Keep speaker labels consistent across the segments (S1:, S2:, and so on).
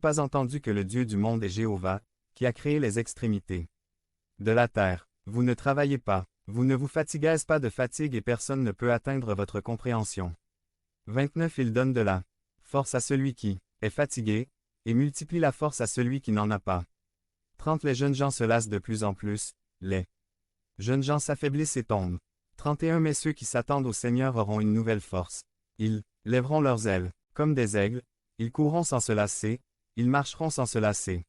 S1: pas entendu que le Dieu du monde est Jéhovah, qui a créé les extrémités de la terre. Vous ne travaillez pas, vous ne vous fatiguez pas de fatigue et personne ne peut atteindre votre compréhension. 29 Il donne de la force à celui qui est fatigué, et multiplie la force à celui qui n'en a pas. 30 Les jeunes gens se lassent de plus en plus, les jeunes gens s'affaiblissent et tombent. 31 Mais ceux qui s'attendent au Seigneur auront une nouvelle force. Ils lèveront leurs ailes, comme des aigles, ils courront sans se lasser, ils marcheront sans se lasser.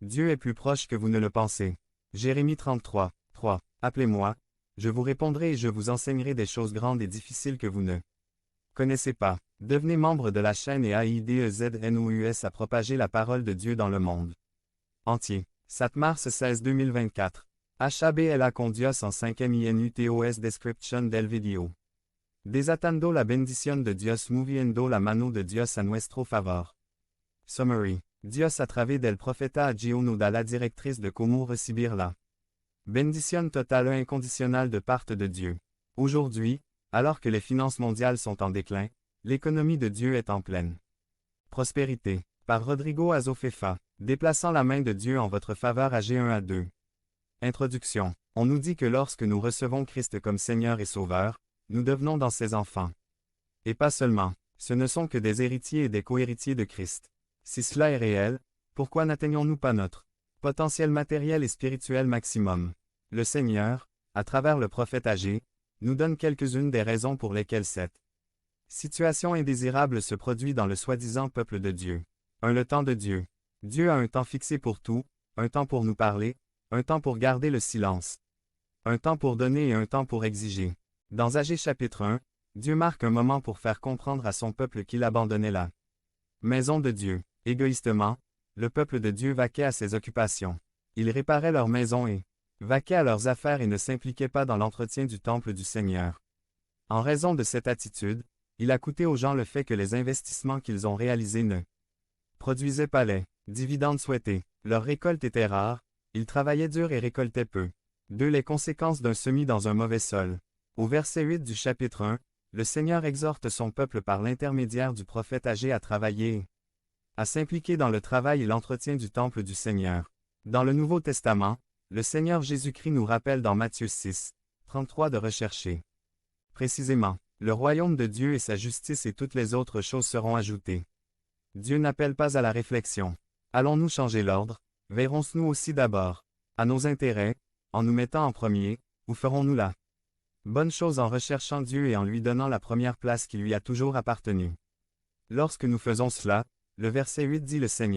S1: Dieu est plus proche que vous ne le pensez. Jérémie 33, 3. Appelez-moi, je vous répondrai et je vous enseignerai des choses grandes et difficiles que vous ne connaissez pas. Devenez membre de la chaîne et AIDEZNOUS à propager la parole de Dieu dans le monde entier. 7 mars 16 2024. HABLA con Dios en 5e INUTOS Description del video. Desatando la bendición de Dios moviendo la mano de Dios a nuestro favor. Summary. Dios a través del profeta Agio nous da la directrice de comment recibir la bendición totale inconditionnelle de part de Dieu. Aujourd'hui, alors que les finances mondiales sont en déclin, l'économie de Dieu est en pleine prospérité. Par Rodrigo Azofefa. Déplaçant la main de Dieu en votre faveur ag 1 à 2. Introduction. On nous dit que lorsque nous recevons Christ comme Seigneur et Sauveur, nous devenons dans ses enfants. Et pas seulement, ce ne sont que des héritiers et des co-héritiers de Christ. Si cela est réel, pourquoi n'atteignons-nous pas notre potentiel matériel et spirituel maximum? Le Seigneur, à travers le prophète Agé, nous donne quelques-unes des raisons pour lesquelles cette situation indésirable se produit dans le soi-disant peuple de Dieu. 1. Le temps de Dieu. Dieu a un temps fixé pour tout, un temps pour nous parler, un temps pour garder le silence, un temps pour donner et un temps pour exiger. Dans Agé chapitre 1, Dieu marque un moment pour faire comprendre à son peuple qu'il abandonnait la maison de Dieu. Égoïstement, le peuple de Dieu vaquait à ses occupations. Ils réparaient leur maison et vaquaient à leurs affaires et ne s'impliquaient pas dans l'entretien du temple du Seigneur. En raison de cette attitude, il a coûté aux gens le fait que les investissements qu'ils ont réalisés ne produisaient pas les dividendes souhaités. Leur récolte était rare, ils travaillaient dur et récoltaient peu. 2. Les conséquences d'un semis dans un mauvais sol. Au verset 8 du chapitre 1, le Seigneur exhorte son peuple par l'intermédiaire du prophète Agé à travailler et à s'impliquer dans le travail et l'entretien du temple du Seigneur. Dans le Nouveau Testament, le Seigneur Jésus-Christ nous rappelle dans Matthieu 6, 33 de rechercher précisément le royaume de Dieu et sa justice et toutes les autres choses seront ajoutées. Dieu n'appelle pas à la réflexion. Allons-nous changer l'ordre? Verrons-nous aussi d'abord à nos intérêts, en nous mettant en premier, ou ferons-nous la bonne chose en recherchant Dieu et en lui donnant la première place qui lui a toujours appartenu? Lorsque nous faisons cela, le verset 8 dit le Seigneur